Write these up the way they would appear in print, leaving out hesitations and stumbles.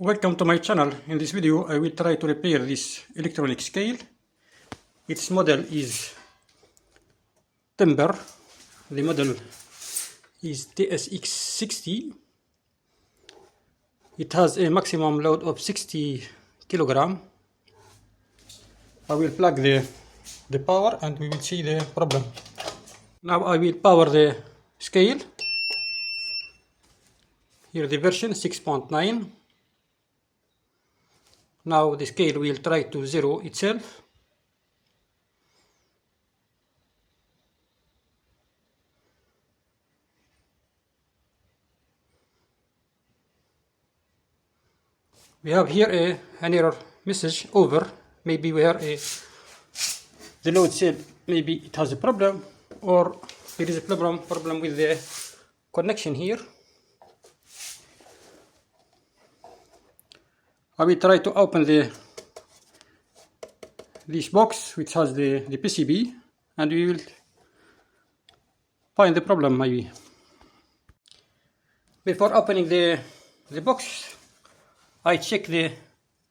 Welcome to my channel. In this video I will try to repair this electronic scale. Its model is Timber. The model is TSX60. It has a maximum load of 60 kg. I will plug the power and we will see the problem. Now I will power the scale. Here the version 6.9. Now the scale will try to zero itself. We have here an error message over. Maybe where the load cell, maybe it has a problem, or there is a problem with the connection here. I will try to open this box which has the PCB, and we will find the problem maybe. Before opening the box, I check the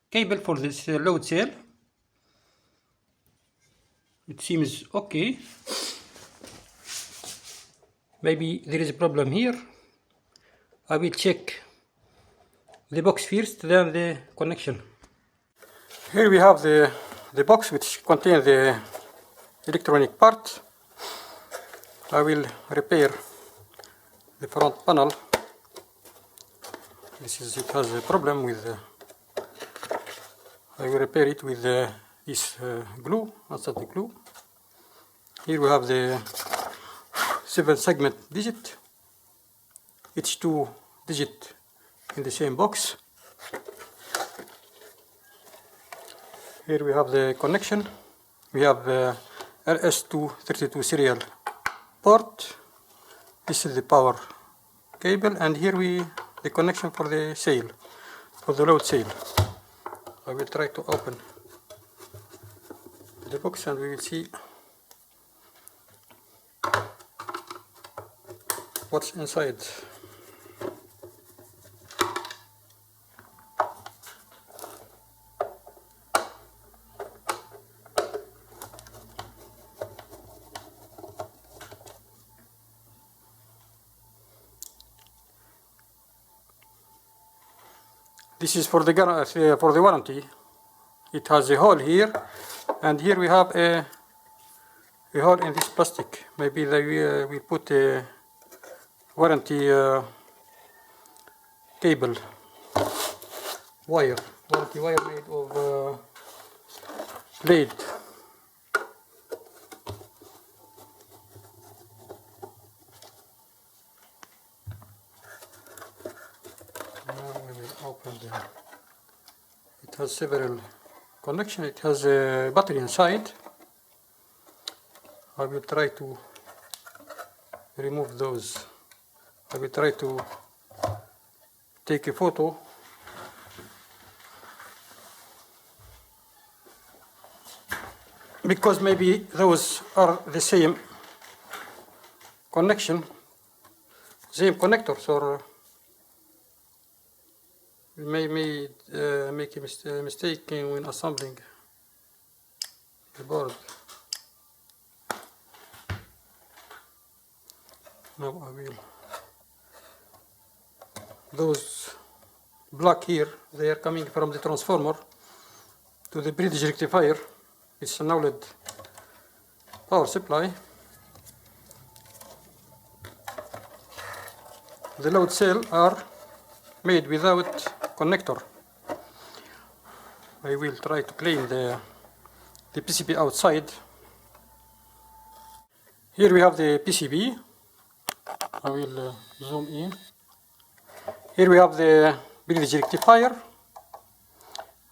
cable for this load cell. It seems okay. Maybe there is a problem here. I will check the box first, then the connection. Here we have the box which contains the electronic part. I will repair the front panel. It has a problem with I will repair it with this glue, outside glue. Here we have the 7-segment digit. It's 2 digits in the same box. Here we have the connection. We have RS232 serial port. This is the power cable, and here the connection for the sail, for the load sail. I will try to open the box and we will see what's inside. This is for the warranty. It has a hole here, and here we have a hole in this plastic. Maybe they will put a warranty cable wire, made of lead. Open it has several connections. It has a battery inside. I will try to remove those. I will try to take a photo. Because maybe those are the same connection, same connectors, or we may make a mistake when assembling the board. Now I will. Those black here, they are coming from the transformer to the bridge rectifier. It's an OLED power supply. The load cell are made without connector. I will try to clean the PCB outside. Here we have the PCB. I will zoom in. Here we have the bridge rectifier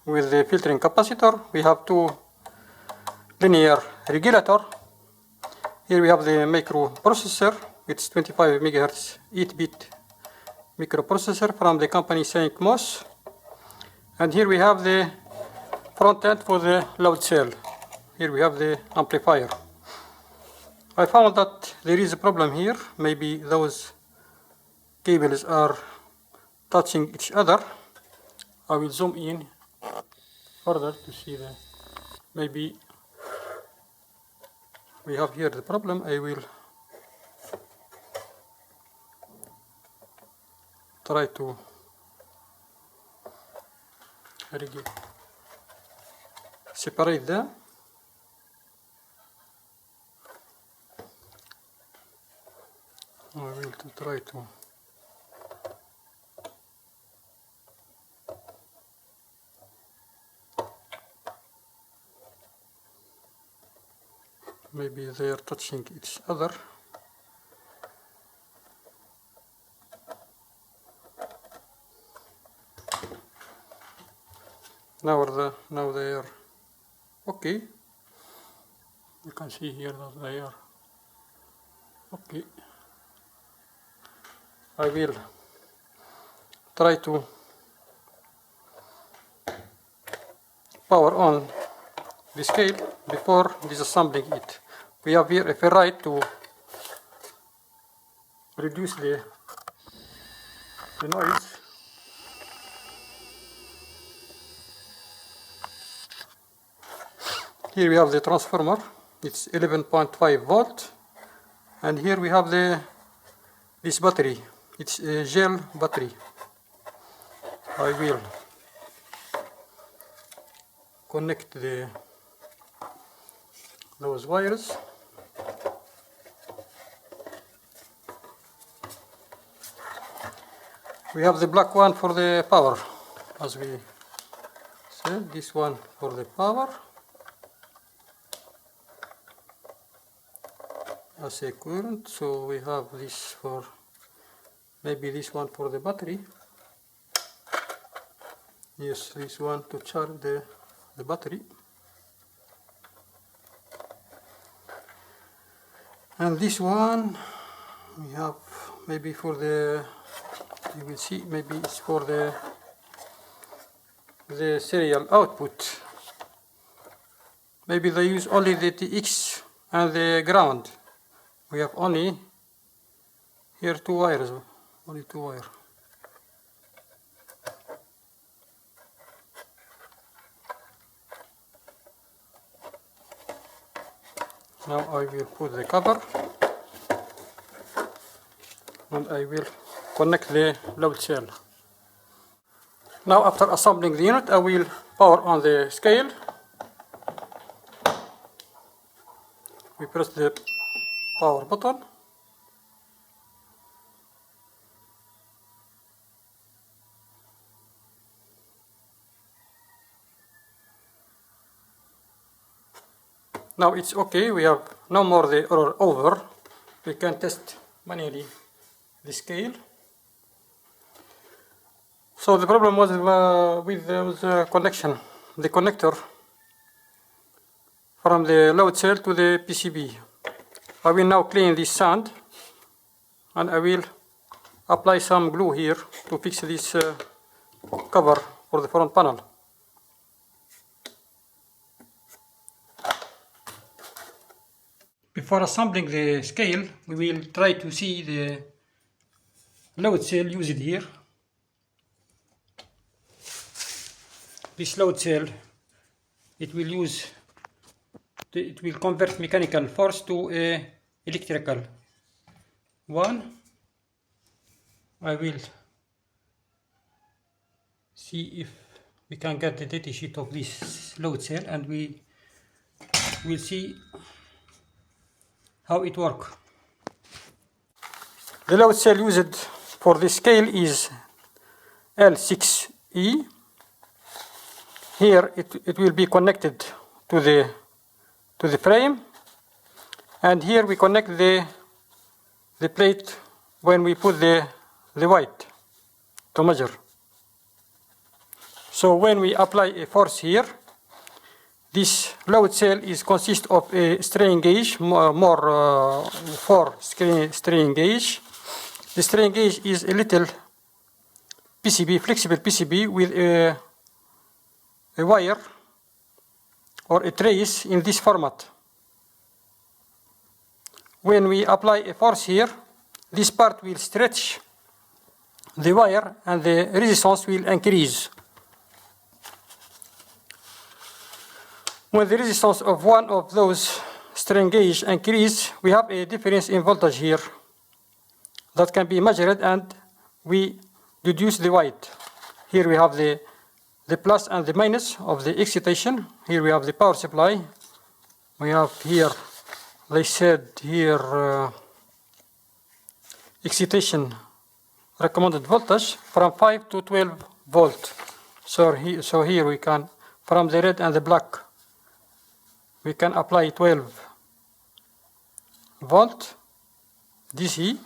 with the filtering capacitor. We have 2 linear regulator. Here we have the microprocessor. It's 25 MHz 8-bit microprocessor from the company SyncMOS. And here we have the front end for the load cell. Here we have the amplifier. I found that there is a problem here. Maybe those cables are touching each other. I will zoom in further to see the, maybe we have here the problem. I will try to separate them. I will try to maybe they are touching each other. Now they are okay. You can see here that they are okay. I will try to power on the scale before disassembling it. We have here a ferrite to reduce the noise. Here we have the transformer. It's 11.5 volt, and here we have this battery. It's a gel battery. I will connect those wires. We have the black one for the power, as we said. This one for the power as a current. So we have this for, maybe this one for the battery. Yes, this one to charge the battery. And this one we have maybe for the, you will see, maybe it's for the serial output. Maybe they use only the TX and the ground. We have only here 2 wires, only 2 wires. Now I will put the cover and I will connect the load cell. Now after assembling the unit, I will power on the scale. We press the power button. Now it's okay, we have no more the error over. We can test manually the scale. So the problem was with the connection, the connector from the load cell to the PCB. I will now clean this sand and I will apply some glue here to fix this cover for the front panel. Before assembling the scale, we will try to see the load cell used here. This load cell, it will convert mechanical force to electrical one. I will see if we can get the data sheet of this load cell and we will see how it works. The load cell used for this scale is L6E. Here it will be connected to the frame, and here we connect the plate when we put the weight to measure. So when we apply a force here, this load cell consists of a strain gauge, 4 strain gauge. The strain gauge is a little PCB, flexible PCB with a wire or a trace in this format. When we apply a force here, this part will stretch the wire and the resistance will increase. When the resistance of one of those strain gauge increase, we have a difference in voltage here that can be measured, and we deduce the weight. Here we have the plus and the minus of the excitation. Here we have the power supply. We have here, they said here, excitation recommended voltage from 5 to 12 volt. So here we can, from the red and the black, we can apply 12 volt DC,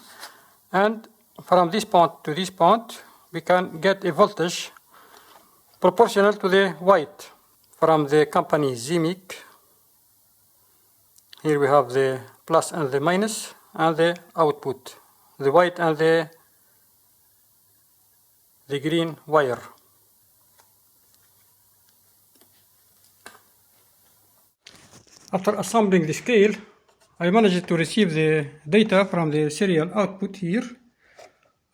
and from this point to this point we can get a voltage proportional to the weight from the company ZMIC. Here we have the plus and the minus and the output, the white and the green wire. After assembling the scale, I managed to receive the data from the serial output here.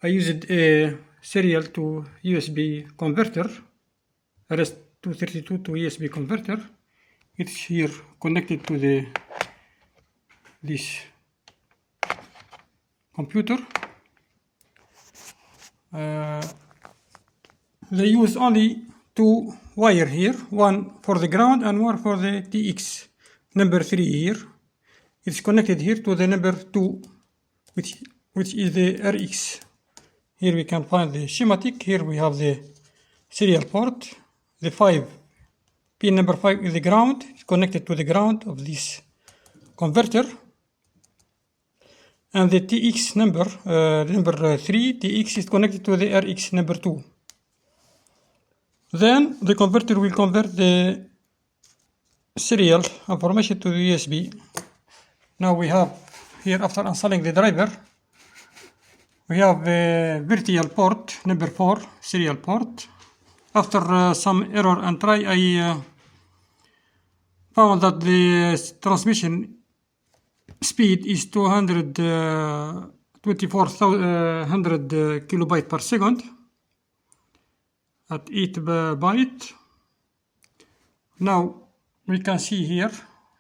I used a serial to USB converter, RS-232 to USB converter. It's here connected to this computer. They use only two wires here, one for the ground and one for the TX number 3 here. It's connected here to the number 2, which is the RX. Here we can find the schematic. Here we have the serial port. The pin number 5 is the ground. It's connected to the ground of this converter. And the TX number 3, TX is connected to the RX number 2. Then the converter will convert the serial information to the USB. Now we have here, after installing the driver, we have a virtual port number 4, serial port. After some error and try, I found that the transmission speed is 2400 kilobyte per second at 8 byte. Now we can see here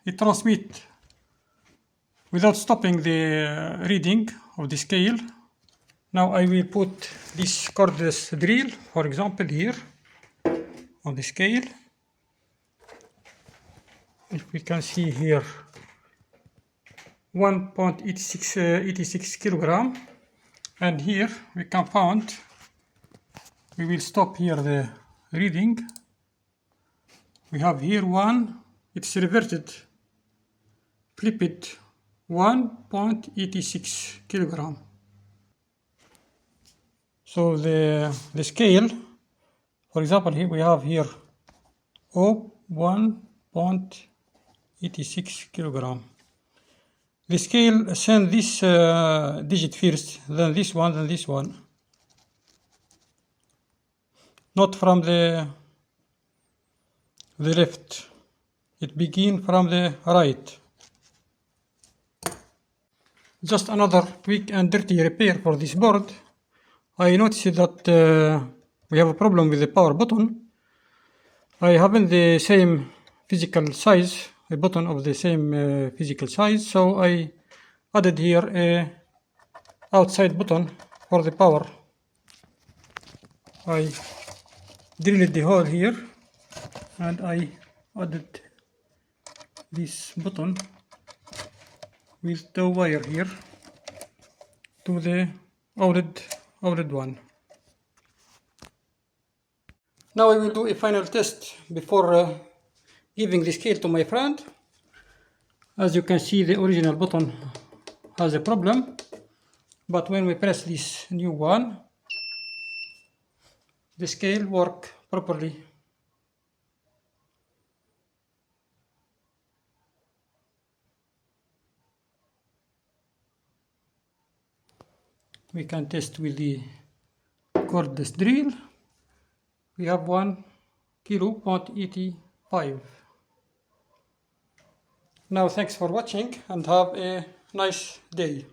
it transmits without stopping the reading of the scale. Now I will put this cordless drill, for example, here on the scale. If we can see here 1.86 kilogram, and here we can find, we will stop here the reading. We have here 1, it's reverted, flipped 1.86 kilogram. So the scale, for example, here we have here 1.86 kilogram. The scale send this digit first, then this one, then this one. Not from the left. It begin from the right. Just another quick and dirty repair for this board. I noticed that we have a problem with the power button. I haven't the same physical size, a button of the same physical size, so I added here a outside button for the power. I drilled the hole here and I added this button with the wire here to the outed one. Now I will do a final test before giving the scale to my friend. As you can see, the original button has a problem, but when we press this new one, the scale works properly. We can test with the cordless drill. We have 1 kilo.85. Now thanks for watching and have a nice day.